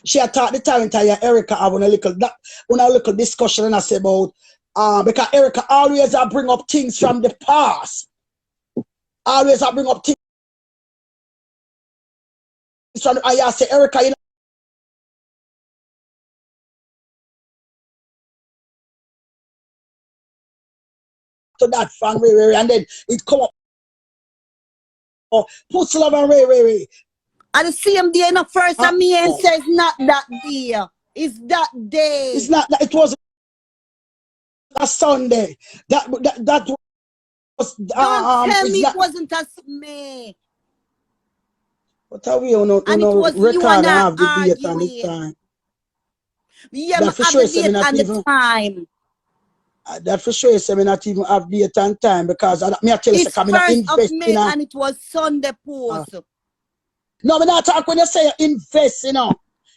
She attacked the talent and Erica have a little discussion and I say about because Erica always bring up things from the past. Always bring up things from I say Erica, you know. To that fan Ray, and then it come up. Puss love and Ray. And the same day, no first and me and says not that day. It's that day. It's not that it was a Sunday. That was Don't tell me it wasn't us me. But how we on record and have the date on this time? Yeah, that for sure the date and the time. That for sure say me not even have date and time because me I tell you, it's first of May and it was Sunday post. No, me not talk when you say you invest, you know.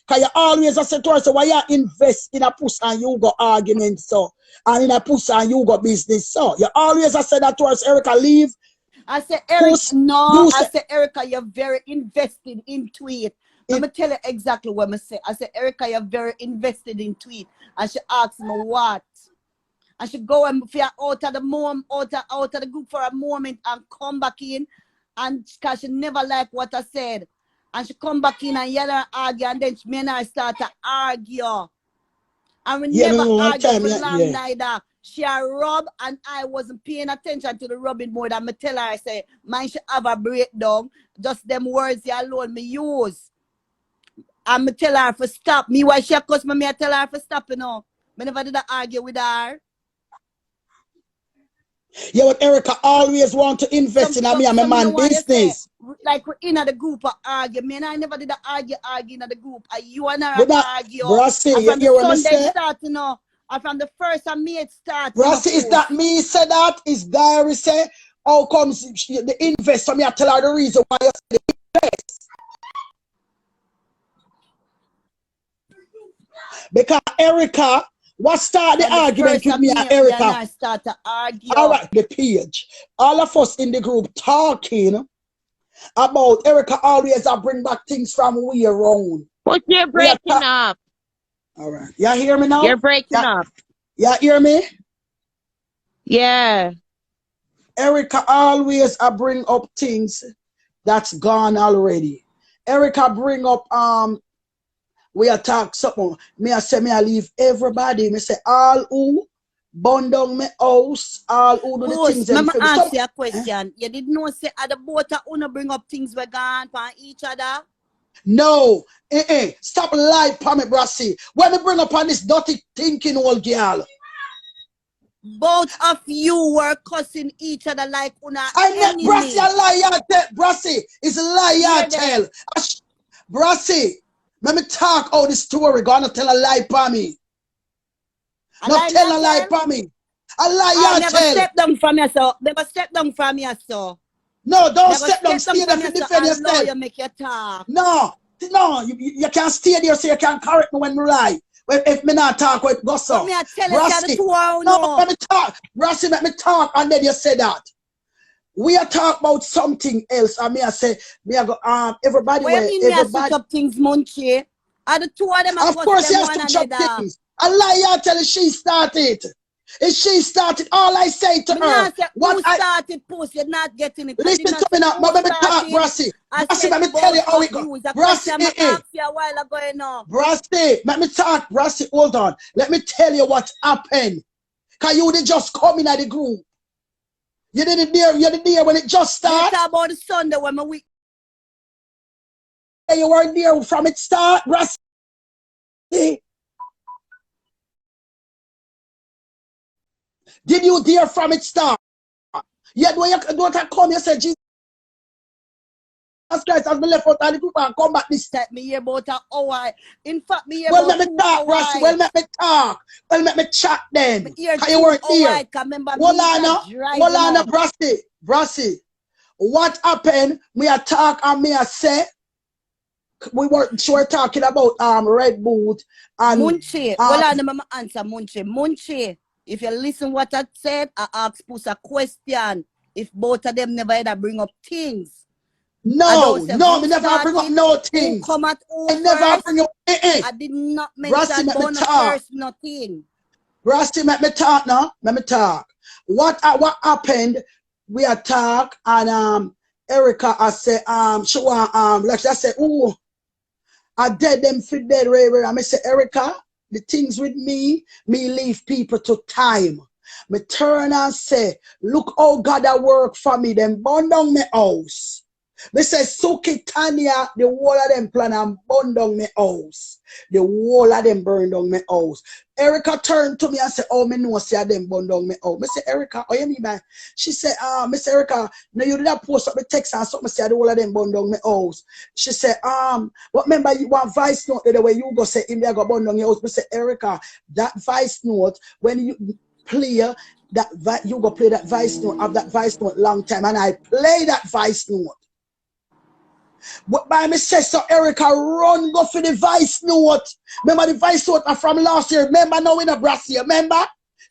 Because you always say to us, so why you invest in a Puss and you got argument, so. And in a Puss and you got business, so. You always say that to us, Erica, leave. I say, Erica, no. I say, Erica, you're very invested into it. Let me tell you exactly what I say. I say, Erica, you're very invested into it. And she asked me what. And she go and feel out of the group for a moment and come back in. And because she never liked what I said. And she come back in and yell and argue. And then me and I start to argue. And we never argue for long neither. She a rub and I wasn't paying attention to the rubbing more than me tell her, I say, man should have a breakdown. Just them words alone me use. And me tell her for stop. Me why she cuss me, I tell her for stop, you know. Me never did argue with her. Yeah, but Erica always want to invest in me and my man business. Like we're in the group of argue. Me and I never did argue in the group. You and her argue. Brassy, and from you the Sunday say? start, you know. And from the first of May it starts. Brassy, is that me say that? Is Diary say? How comes the invest? So me I tell her the reason why you say the invest. Because Erica, what started the argument with me and Erica? I start to argue. All right, the page. All of us in the group talking about Erica always bring back things from we around. But you're breaking up. All right. You hear me now? You're breaking up. You hear me? Yeah. Erica always bring up things that's gone already. Erica bring up we attack something. Me I say me I leave everybody. Me say all who burn down my house, all who do the things. Let me ask you a question. You didn't know say at the boat wanna bring up things we gone for each other? No. Stop lying for me, Brassy. When you bring up on this dirty thinking old girl. Both of you were cussing each other like una enemy. Brassy a liar tell. Brassy is a liar tell. Brassy. Let me talk out the story. Gonna tell a lie for me. Not tell a lie for me. A lie never tell. Step down from you, so. Never step down from you, so. No, don't step down. Stay there to defend yourself. You make your talk. No, you can't stay there so you can correct me when we lie. If me not talk with Gosso. Let me tell you the two no, let me talk. Brassy, let me talk and then you say that. We are talking about something else. And me I say, me I go, everybody. What do you mean everybody switch up things, Munchie? Are the two of them of course, you have to switch up things. A liar tell she started. If she started, all I say to her. What I started, Puss, you're not getting it. Listen to me now. Let me talk, Brassy. Brassy, let me tell you how it goes. Brassy, Brassy, let me talk. Brassy, hold on. Let me tell you what happened. Because you didn't just come in at the group. You didn't there when it just started. Talk about the Sunday when my week. You weren't there from it start, Brassy. Did you dare from it start? Yet when you don't come, you say Jesus Christ has been left out of the group and come back this time. Me hear about an hour. In fact, me hear well, about let me talk, Brassy. Well, let me talk. Well, let me chat then. You weren't here. Hold on, Brassy. Brassy. What happened? Me a talk and me a say. We were talking about Red Boot and Munchie. Well, I never answer Munchie. Munchie. If you listen what I said, I asked Puss a question. If both of them never ever bring up things. No, me never bring up no things. Come at I never bring up I did not mention bonus first, nothing. Brassy, let me talk now. Let me talk. What happened? We attack and Erica I say she want like I say, oh, I dead them for dead Ray. I say Erica, the things with me leave people to time. Me turn and say, look how God a work for me, them burn down my house. Me say, Suki Tanya, the whole of them plan and burn down my house. The whole of them burn down my house. Erica turned to me and said, oh, me know see them burn down my house. Me say, Erica, oh, you mean man? She said, Miss Erica, no, you did not post up the text and something say the whole of them burn down my house. She said, what remember you want voice note the way you go say in there go burn down your house. Me say, Erica, that voice note, when you play that you go play that voice note of that voice note long time and I play that voice note. But by me say so Erica run go for the voice note. Remember the voice note from last year. Remember now in a Brass year. Remember?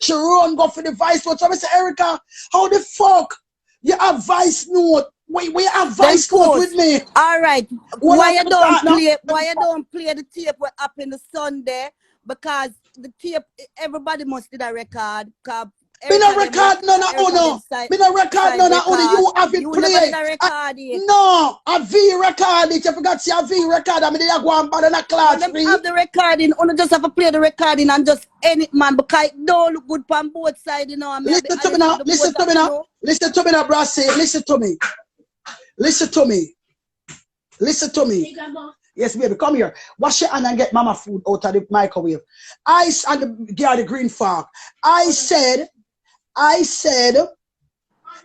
She run go for the voice note. So I say, Erica, how the fuck you have voice note? We have voice note with me. All right. Why you don't play the tape what happened the Sunday? Because the tape everybody must did a record. Me no record none of uno. Me no record none of uno. You have it played. No, a V record it. You forgot to see a V record. I mean, they go and bother in a class. Them have the recording. Uno just have to play the recording and just end it, man. Because it don't look good on both sides, you know. Listen to me now. Listen to me now. Listen to me now, Brassy. Listen to me. Listen to me. Listen to me. Yes, baby, come here. Wash your hand and get mama food out of the microwave. Ice and the girl the green fork. I said,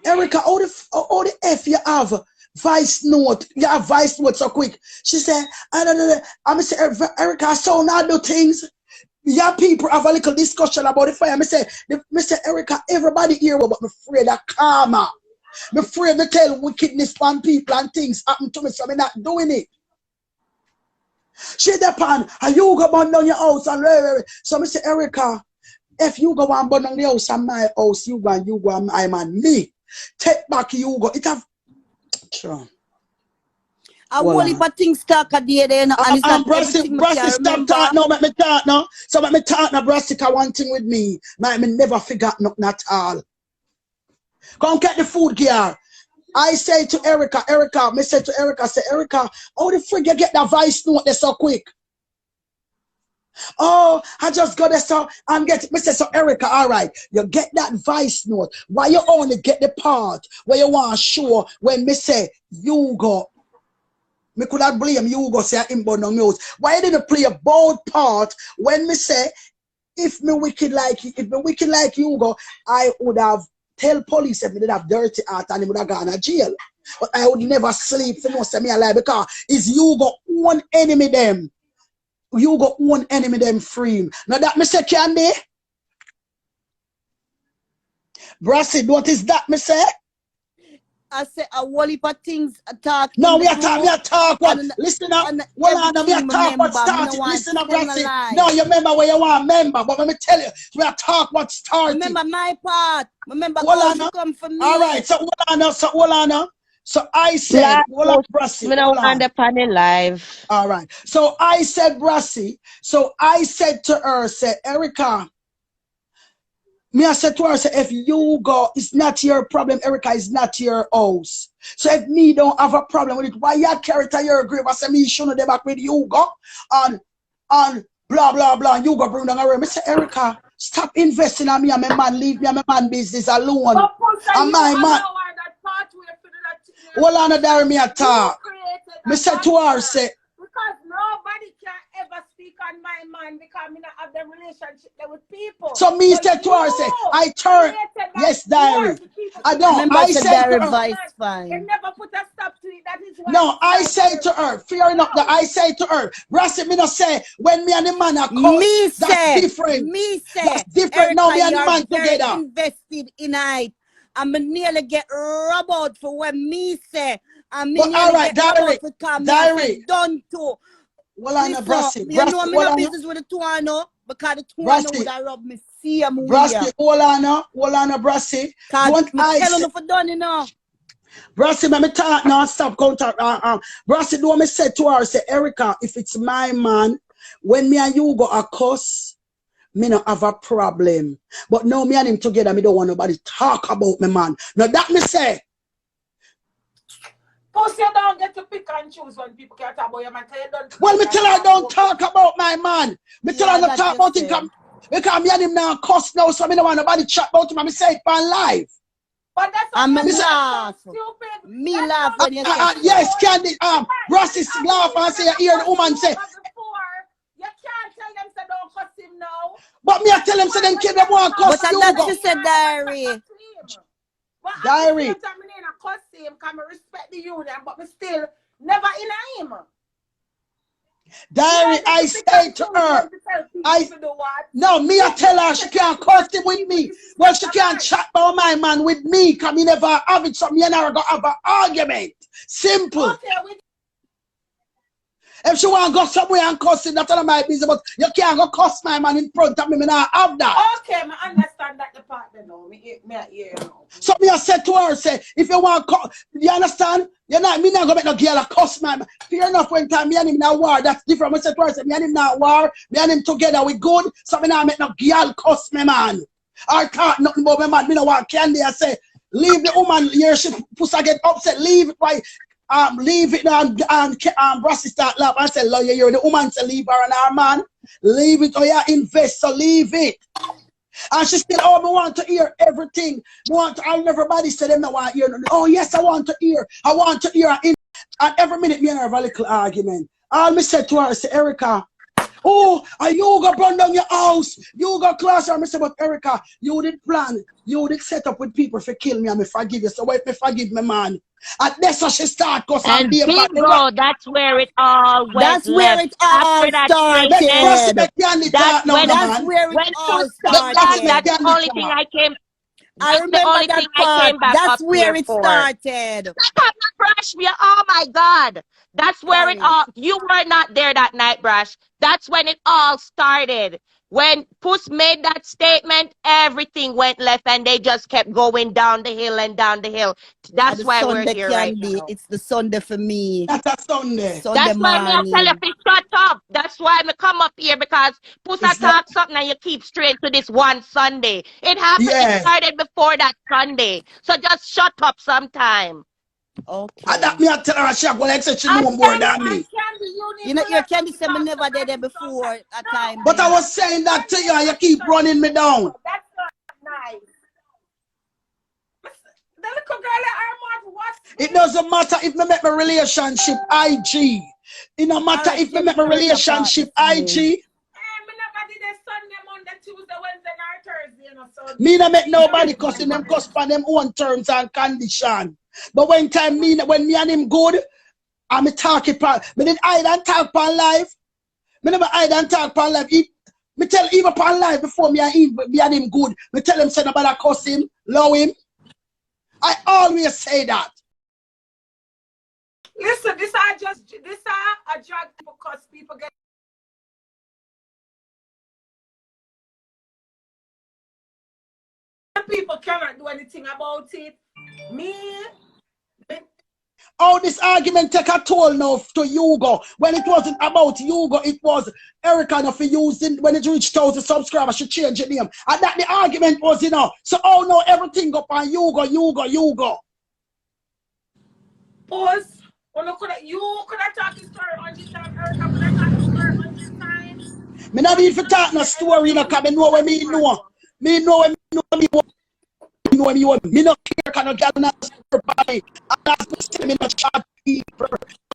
Erica, all the F you have voice note. You have voice note so quick. She said, I'm say, Erica, I saw now do things. Yeah, people have a little discussion about the fire. I say, Erica, everybody here, but I'm afraid of karma. I'm afraid to tell wickedness from people and things happen to me, so I'm not doing it. She depend, and you go burn down your house and so I say, Erica, if you go and burn down the house and my house, you go and I'm and me. Take back you go. It have sure. I want if a thing stuck at the end and it's not Brassy, stop talk now, let me talk now. So let me talk now, Brassy, one thing with me. I never forgot nothing at all. Come get the food gear. I say to Erica, me say to Erica, how the frig you get that voice note there so quick? Oh, I just got this so I'm getting, me say, so Erica, all right, you get that voice note. Why you only get the part where you want to show when me say, you go, me could not blame you go say him burn down news. Why you didn't play a bold part when me say, if me wicked like you go, I would have tell police if me did have dirty heart and he would have gone to jail. But I would never sleep for no say me alive because it's you got one enemy them. You got one enemy them free. Now that me say Candy. Brassy, what is that me say? I say a whole heap of things talk. No, we are talk what listen up. Well on, we are talk what started. Listen up, Brassy. No, you remember where you want member, but let me tell you, we are talk what started. Remember my part. Remember God to come for me. All right, so hold on. So I said, Brassy. We don't want the panel live. All right. So I said, Brassy. So I said to her, say, Erica. Me I said to her, say, if you go, it's not your problem, Erica, it's not your house. So if me don't have a problem with it, why you carry to your grave? I say, me shouldn't be back with you go and blah, blah, blah, and you go bring down a room. I say, Erica, stop investing on me and my man, leave me and my man business alone. And my man. Hold on, there me a talk. Me say to her, say, because nobody can ever speak on my man because me not have the relationship there with people. So me said to her, say, I turn, yes, diary. I don't, I said to her, you never put a stop to it, that is why. No, I say to her, fear enough that I say to her, Brassy, me not say, when me and the man are caught, that's different. Me say, that's different now, me and the man together. Invested in it. I'm nearly get robbed out for when me say, I'm all right, diary. Done too. Well, I know, Brassy. You know, I'm in business with the two I know, because the two I know would have robbed me. See, I'm Brassy, hold on, Brassy. Because I'm telling you for done, you know. Brassy, let me talk now, stop counter. Brassy, do what me say to her, say, Erica, if it's my man, when me and you go a cuss, me not have a problem. But now me and him together, me don't want nobody talk about me, man. Now that me say. Puss, you don't get to pick and choose when people can't talk about your man. You don't Well, me tell her don't talk about my man. Me tell her not talk about him. Because me and him now cuss now, so me don't want nobody chat about him. And me say it on live. But that's I'm laugh. Me laugh when you say yes, Candy. Brassy laugh and say, you hear the woman say. You can't tell them say don't cuss him now. But me I tell them say them kids them want cuss you. But that she said diary. Diary. I cuss him, can I respect the union, but me still never in him. Diary, I say to her, no, me I tell her she can't cuss him with me. Well, she can't chat about my man with me, because me never have it, so me and her go have an argument. Simple. Okay, if she want to go somewhere and cuss him, that's all my business, but you can't go cuss my man in front of me, me not have that. Okay, I understand that the part now. Me hear now. So me I said to her, say, if you want to, you understand? You're not, me not going to make no girl a cuss my man. Fair enough, when time me and him in war, that's different. I said to her, say, me and him not war, me and him together, we good, so me not make no girl cuss my man. I talk nothing about my man, me no want Candy, I say, leave the woman here, she Puss get upset, leave it, why? Leave it and Brassy start laugh and say, lawyer, you're the woman to leave her and her man. Leave it or you invest, so leave it. And she said, oh, I want to hear everything. And everybody said, them, I want to hear. Oh, yes, I want to hear. I want to hear. And every minute, me and her have a little argument. All me said to her, I said, Erica, oh, and you go burn down your house. You go class her. I said, but Erica, you did plan. You did set up with people to kill me and me forgive you. So wait, me forgive me, man. And that's how she start. And bingo, that's where it all went. That's where it all started. That's where it all started. That's the only thing I came. I remember that part. That's where it started. Brash, oh my God. That's where it all, you were not there that night, Brash. That's when it all started. When Puss made that statement, everything went left and they just kept going down the hill and down the hill. That's why we're here right now. It's the Sunday for me. That's a Sunday. That's why me tell you to shut up. That's why me come up here, because Puss talk something and you keep straight to this one Sunday. It happened, it started before that Sunday. So just shut up sometime. Okay. And that me I tell her she go like say she know more than me. You know, your Candy said me never did it before at time. But I was saying that to you and you keep running me down. That's not nice. The little girl it doesn't matter if me make my relationship IG. It don't matter if me make my relationship IG. Me not make nobody cussing them cuss on them own terms and conditions. But when me and him good, I'm talking about me didn't hide and talk on live. Me never hide and talk on live. Me tell even on live before me and him good. Me tell him say nobody cuss him, love him. I always say that. Listen, this are a drag because people get people cannot do anything about it. Me. Oh, this argument take a toll now to Hugo. When it wasn't about Hugo, it was Erica enough for using when it reached 1,000 subscribers, she changed the name. And that the argument was, you know. So oh no, everything go on Hugo. Pause. You could have talked the story on this time, Erica could have talked the story on this time. Me not even talk no story, you know, because I know what me know. Me know what me know. Me no care because no girl not survive. And that's the same, me no chat people.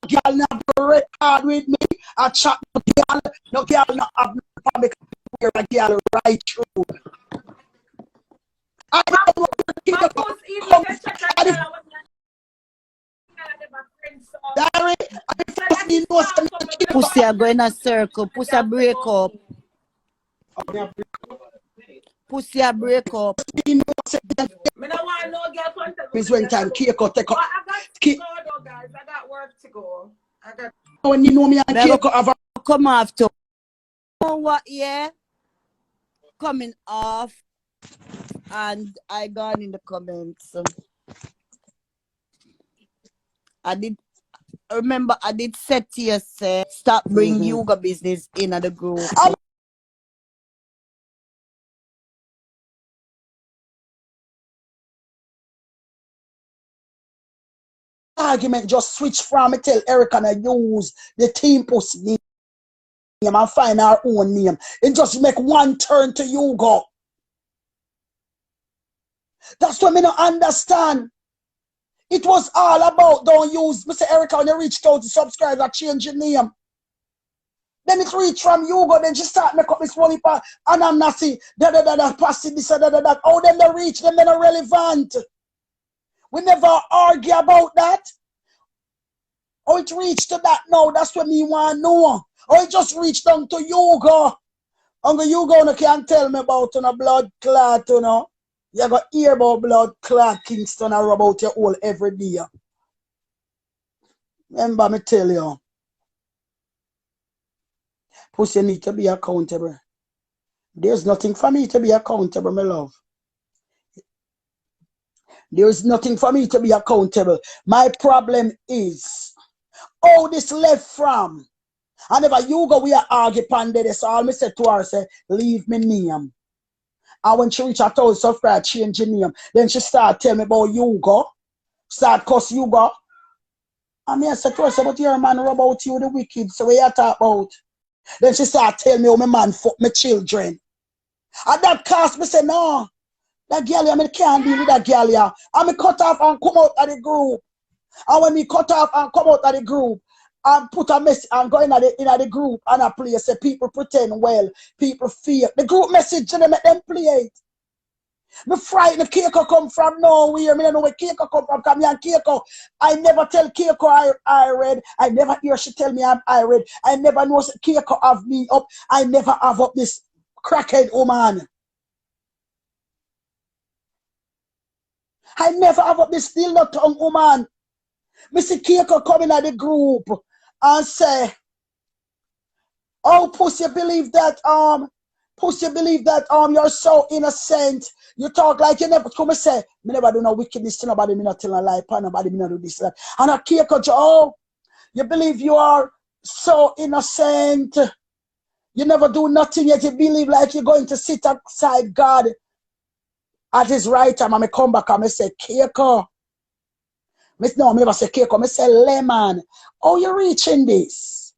No girl not record with me. I chat no girl. No girl not have no public career. A girl right through. I don't want to keep Pussy are going a circle. Pussy a break up. Pussy a break up. It's when time Keiko take up. I got work to go. When you know me and Keiko have a come after. Oh what? Yeah. Coming off. And I gone in the comments. Remember, I did set to you, say, stop bring yoga business in the group. Argument just switch from me tell Erica and use the team Puss name and find our own name. It just make one turn to yoga. That's what me not understand. It was all about don't use Mr. Erica when you reached out to subscribers change your name. Then it reached from Hugo, then she start make up this one part and I'm not see passing this that. How then they reach them, they're not relevant. We never argue about that. How it reached to that now, that's what me want to know. How it just reached down to Hugo. Uncle Hugo can't tell me about a blood clot, you know. You got hear about blood clot Kingston or about your whole every day. Remember me tell you. Puss, you need to be accountable. There's nothing for me to be accountable, my love. There's nothing for me to be accountable. My problem is, how this left from. And if you go, we are arguing upon this. So all me said to her, say, leave me name. And when she reach a 1,000 subscribers, change her name. Then she start tell me about Hugo. Start cuss Hugo. And me I said to her, say, but your man rub out you the wicked. So what you talk about? Then she start tell me how my man fuck my children. And that cost me say, no. That girl, I mean, can't deal with that girl here. And me cut off and come out of the group. And when me cut off and come out of the group, and put a message and go in the group and I play, say people pretend well, people fear. The group message and they make them play it. Me frightened the Keiko come from nowhere. Me don't know where Keiko come from. Come here and Keiko. I never tell Keiko I read. I never hear she tell me I read. I never know Keiko have me up. I never have up this crackhead woman. I never have up this still not tongue woman. Me see Keiko coming at the group and say, oh, Puss, you believe that, Puss, you believe that, you're so innocent. You talk like you never come and say, me never do no wickedness to nobody, me not tell a lie, nobody, me not do this, that. And a Keiko, oh, you believe you are so innocent. You never do nothing yet. You believe like you're going to sit outside God at his right time. And I come back and I say, Keiko. No, I never say Keiko. I say, Lemon. Oh, you're reaching this.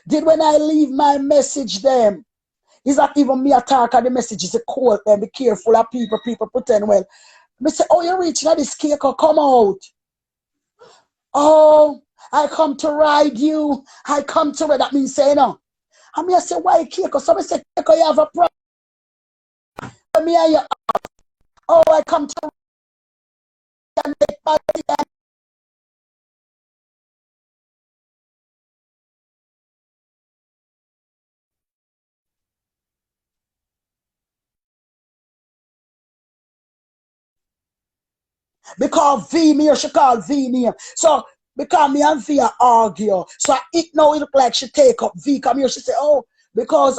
Did when I leave my message them, it's not even me attack the message is a call them. Be careful of people pretend well. I say, oh, you're reaching at this Keiko, come out. Oh, I come to ride you. I come to ride. That means say no. And me I say, why Keiko? Somebody say, Keiko, you have a problem. Me and you, oh, I come to and make party and because V me or she call V name. So because me and V are argue. So it now it look like she take up V come here. She say, oh, because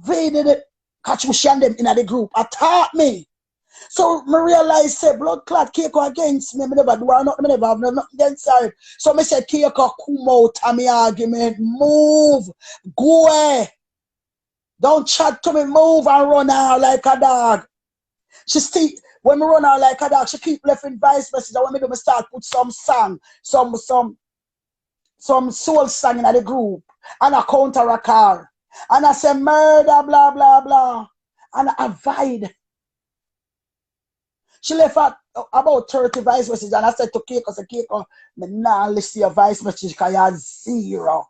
V did it catch me and them in the group attack me. So me realize say blood clot Keiko against me. Me never do nothing, me never have nothing against her. So me say Keiko come out of me argument. Move. Go away. Don't chat to me, move and run out like a dog. She still when me run out like a dog, she keep left in voice message. And when me do me start put some song, some soul song in the group. And I counter a car. And I say murder, blah, blah, blah. And I avoid. She left out about 30 voice messages. And I said to Keiko, me nah listen your voice message because you're zero.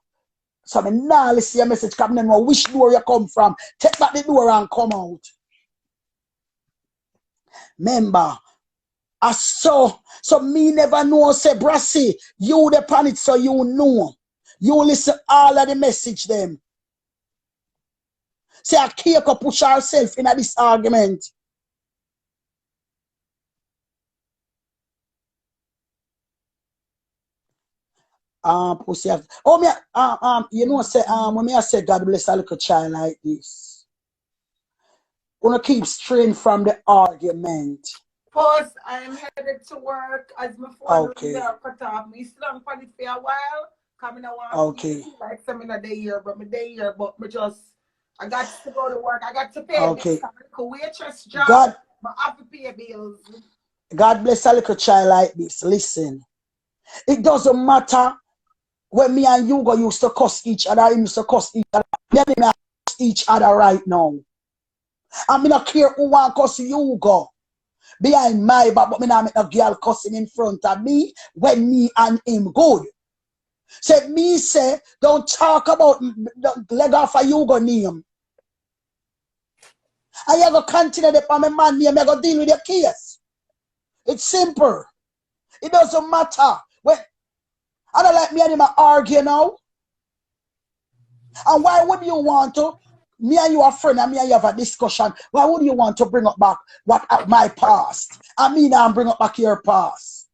So me nah listen your message because I know which door you come from. Take back the door and come out. Remember, I saw, so me never know, say, Brassy, you the panic, so you know. You listen all of the message them. Say, I can't push herself in this argument. Pussy, oh, me, you know, say, when me I say, God bless a little child like this. Gonna keep straying from the argument. Puss, I am headed to work as my phone cut off. Me slung for it for a while. Coming I want to see like some in a day here, but my day here, but me just I got to go to work. I got to pay bills. I'm a waitress job. God, but I have to pay bills. God bless a little child like this. Listen, it doesn't matter when me and you go used to cuss each other, used to cuss each other. Me and me cuss each other right now. And me not care who want cuss you go behind my back, but me not make no girl cussing in front of me when me and him good. Say me say, don't talk about leg off of you go name. And you go continue to my man name, you go deal with your case. It's simple. It doesn't matter. When I don't like me and him argue now. And why would you want to? Me and you are friends and me and you have a discussion. Why would you want to bring up back what my past? I mean, I'm bring up back your past.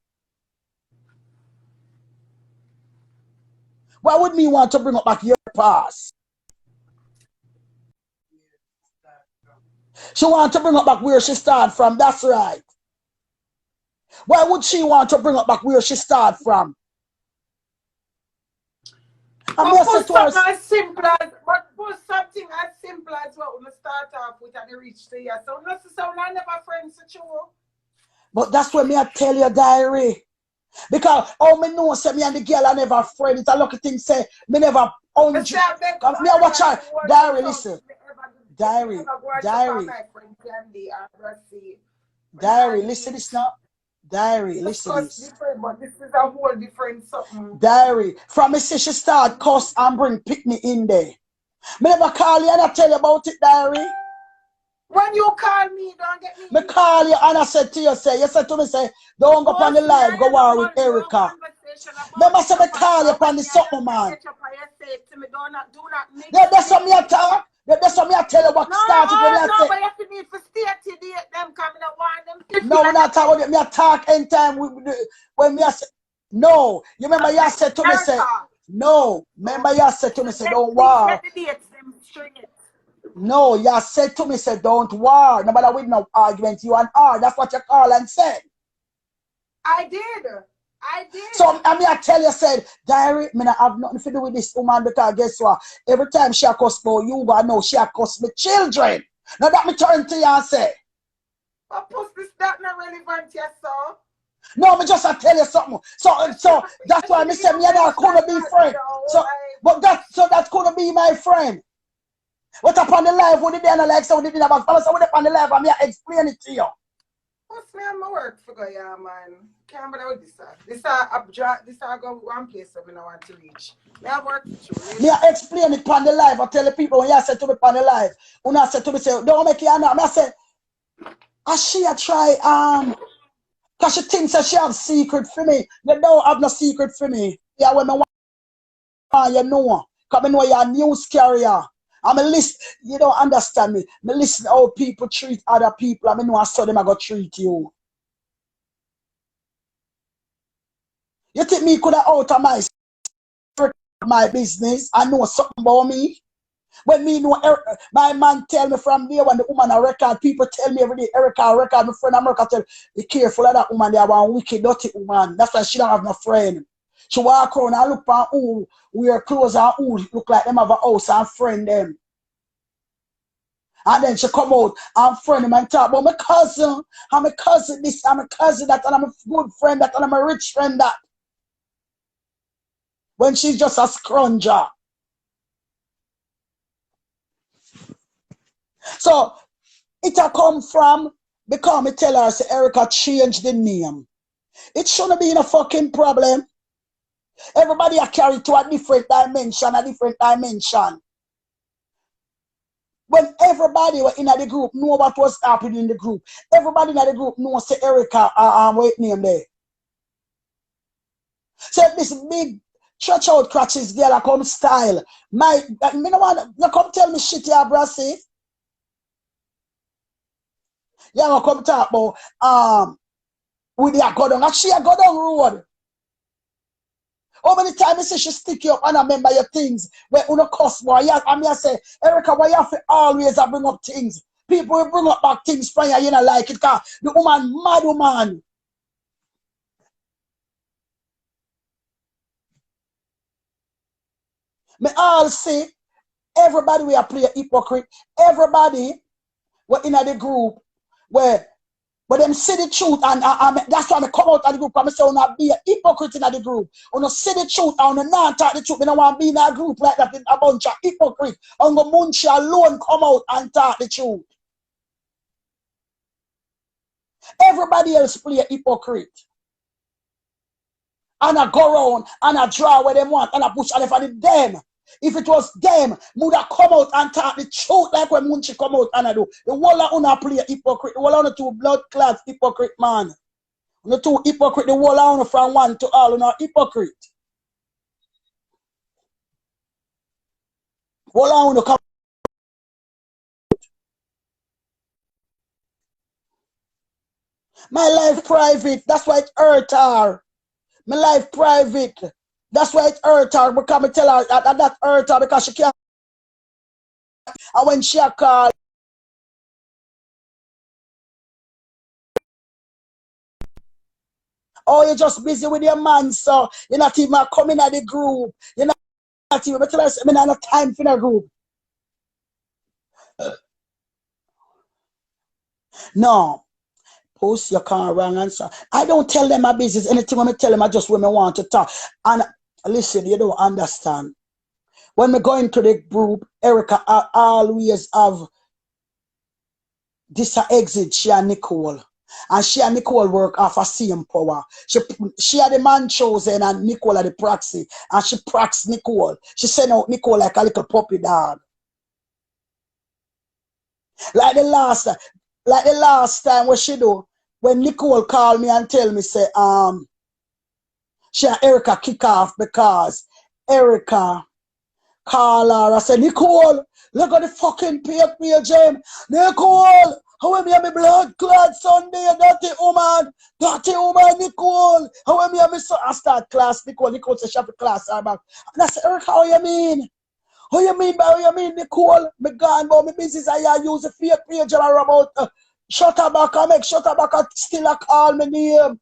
Why would me want to bring up back your past? She want to bring up back where she started from. That's right. Why would she want to bring up back where she started from? But put something as simple as what we start off with and reach to you. So I never friends with you. But that's what me I tell you, diary. Because me know say me and the girl are never friends. It's a lucky thing say me never me I watch her. Diary, listen. Diary, listen this now. Diary, listen this. But this is a whole different something. Diary, from me say she start cuss and bring pick me in there. Me never call you and I tell you about it, diary. When you call me, don't get me. Me call you and I said to you, you said to me, say, don't go on the live, go war with Erica. Remember, say me call you upon the something, man. That's what me I talk. That's what me I tell you what started when I say. But you need to stay to them coming and want them. No, we're not talking about me. I talk anytime when me I say, no. You remember you said to me, say, no. Remember you said to me, say, don't war. No, you said to me, say, don't war. No matter with no argument, you and R. That's what you call and said. I did. So I tell you, said, diary, me not have nothing to do with this woman because guess what? Every time she cuss for you, I know she cuss me children. Now that me turn to you and say. But Puss, this that not relevant, yes, sir. No, me just tell you something. So that's why me say me and her couldn't be friends. So that couldn't be my friend. What up on the live? What did they like? So did they about fellas? So what up on the live? I'm here explain it to you. What's me on my work figure, yeah, man? Can't bother with this. This I go one place that I want to reach. Me I work with you. Me I explain it on the live. I tell the people when you said to me on the live. When I said to me, say, don't make it now. I said, she a try because she thinks that she have secret for me. You don't have no secret for me. Yeah, when I want you know. Because I know you're a news carrier. I'm a list. You don't understand me. I listen how people treat other people. I know I saw them I go treat you. You think me could have out of my business? I know something about me. When me know my man tell me from there when the woman a record, people tell me every day, Erica record, my friend America tell be careful of that woman, they are one wicked, dirty woman. That's why she don't have no friend. She walk around and look for who wear clothes and who look like them have a house and friend them. And then she come out and friend him and talk about my cousin. I'm a cousin this, I'm a cousin that, and I'm a good friend that, and I'm a rich friend that. When she's just a scrunger. So it a come from because me tell her say Erica change the name. It shouldn't be in a fucking problem. Everybody are carried to a different dimension, When everybody were in the group know what was happening in the group, everybody in the group knows say Erica what name there. So this big church out crutches girl I come style. Me no want you come tell me shit here, brassy. You gonna come talk about with the go down. Actually I go down road. How many times I say she stick you up and I remember your things where you no cuss boy. I mean I say, Erica, why you have to always bring up things People will bring up back things from you, you know, like it, cause the woman, mad woman. Me all say, everybody we are play a hypocrite. Everybody we're in the group where them see the truth and that's why I come out of the group and I say I be a hypocrite in the group. I don't see the truth and I not talk the truth. I don't want to be in a group like that in a bunch of hypocrites. I'm going to munch alone come out and talk the truth. Everybody else play a hypocrite. And I go around and I draw where they want and I push and if I did them. If it was them, would have come out and talk the truth like when Munchi come out and I do. The whole of una play hypocrite. The whole of the two blood clads hypocrite man. The two hypocrite, the whole of una from one to all una hypocrite. Whole of una come. My life private, that's why it hurt her. My life private. That's why it hurt her because I tell her that hurt her because she can't. And when she call, oh, you're just busy with your man, so you're not even coming at the group. You're not even, but tell her, I don't have time for the group. No. Puss, you can't wrong answer. I don't tell them my business. Anything when I tell them, I just when I want to talk. And listen, you don't understand. When we go into the group, Erica always have this exit, she and Nicole. And she and Nicole work off a same power. She had the man chosen and Nicole had the proxy. And she prox Nicole. She send out Nicole like a little puppy dog. Like the last time what she do, when Nicole called me and tell me, say, she and Erica kick off because Erica call her. I said, Nicole, look at the fucking page, Jim. Nicole, how am I blood clot Sunday, dirty woman, Nicole. How am I so I start class, Nicole said, she have a class. And I said, Erica, how you mean? How you mean, Nicole? Me gone about my business. I use a fake page about shut her back and make shut her back and still a call me name.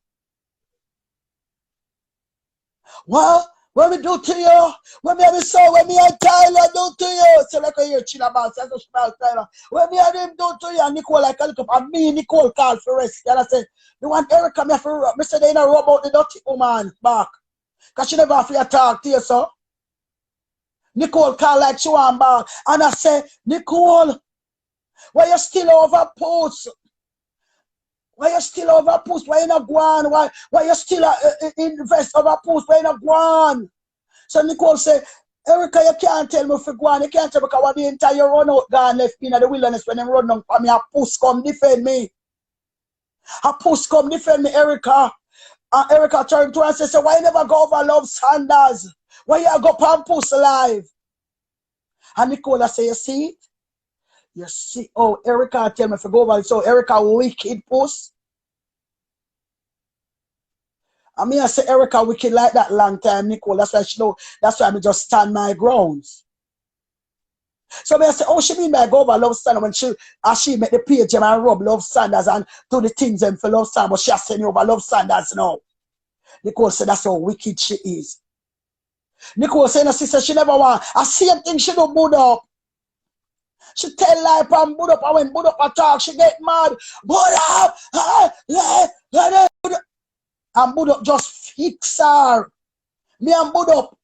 Well, what we do to you? When me and Tyler do to you? So like a year chill about says Tyler. When me and him do to you? And Nicole like a look up and me Nicole call for rest. And I said, the one Erica me for rub. Me said they not rub out the dirty woman back. Cause she never have to talk to you, so. Nicole call like she want back. And I say, Nicole, why you still over Puss? Why you still over Puss? Why you not go on? Why you still invest over Puss? Why you not go on? So Nicole say, Erica, you can't tell me if you go on. You can't tell me because the entire run out gone left in the wilderness when them run down for me. A Puss come defend me. A Puss come defend me, Erica. And Erica turned to her and say, so why you never go over Love Sanders? Why you go pan Puss alive? And Nicole say, you see it? You see, oh, Erica tell me if you go over. So Erica wicked Puss. I mean, I say Erica wicked like that long time, Nicole. That's why she know. That's why I just stand my grounds. So I say, oh, she mean by go over Love Sanders when she make the page and rub Love Sanders and do the things and for Love Sanders, but she has sent over Love Sanders now. Nicole said that's how wicked she is. Nicole said, sister, she never want. I same thing she do boot up. She tell life and boot up, and when boot up attack, she get mad. Boot up! And boot up just fix her. Me and boot up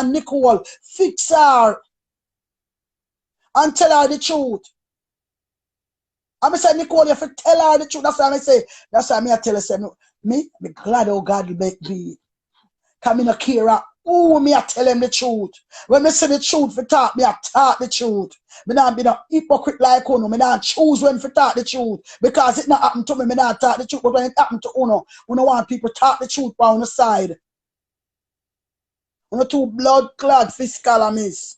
Nicole fix her. And tell her the truth. And I say, Nicole, you have to tell her the truth. That's why I say, that's why I tell her, say, me glad how God will make me. Because I don't care who me I tell him the truth. When I say the truth for talk, me I talk the truth. Me not be no hypocrite like Uno. Me not choose when for talk the truth. Because it not happen to me, me not talk the truth. But when it happen to Uno want people to talk the truth on the side. Uno two blood clad fiscal amiss.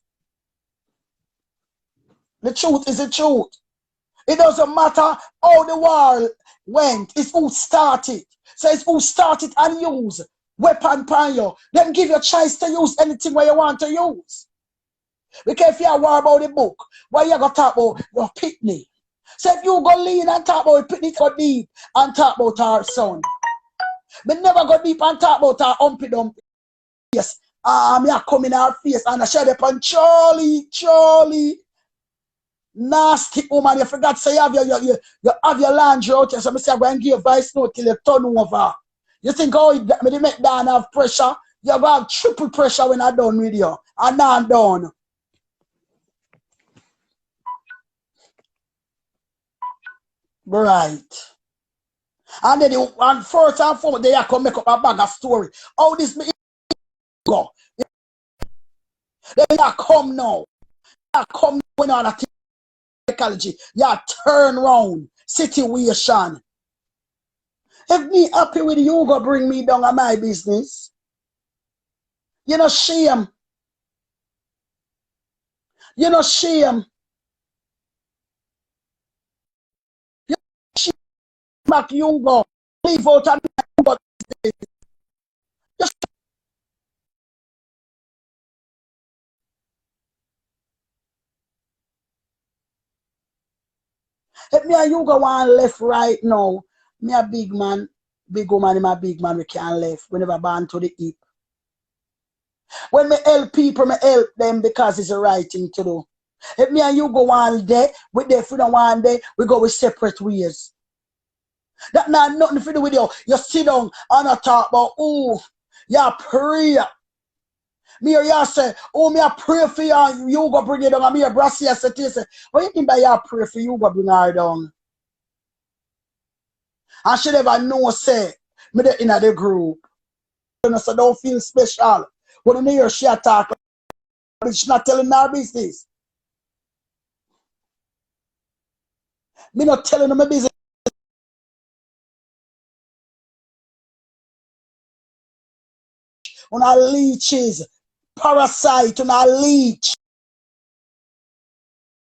The truth is the truth. It doesn't matter how the war went. It's who started. So it's who started and use weapon pan you. Then give you a choice to use anything where you want to use. Because if you are worried about the book, why you going to talk about your pitney? So if you go lean and talk about pitney, go deep and talk about our son. But never go deep and talk about our humpy dumpy. Yes, me a come in our face and I shut up on Charlie. Nasty woman, you forgot to say you have your laundry out here, so I say I'm going to give you a voice note till you turn over. You think, oh, me make down have pressure? You're going to have triple pressure when I'm done with you. And now I'm done. Right. And then and first and foremost, they come make up a bag of story. How this me go? They come now. They come when on a psychology. You turn round situation. If me happy with you, go bring me down on my business. You know shame. You know shame. You know shame back you go. Leave out and but just if me and you go on left right now, me a big man, big woman, my big man, we can't left. We never born to the hip. When me help people, me help them because it's the right thing to do. If me and you go one day, with their freedom one day, we go with separate ways. That not nothing to do with you. You sit down and I talk about, oh, you pray. Me or you say, oh, me I pray for you and you go bring it down. And me a brass here say, what you think by you pray for you go bring her down? And she never know say, me there in the group. So don't feel special. When you hear she attack, she's not telling her business. Me not telling them my business. On our leeches, parasite on our leech.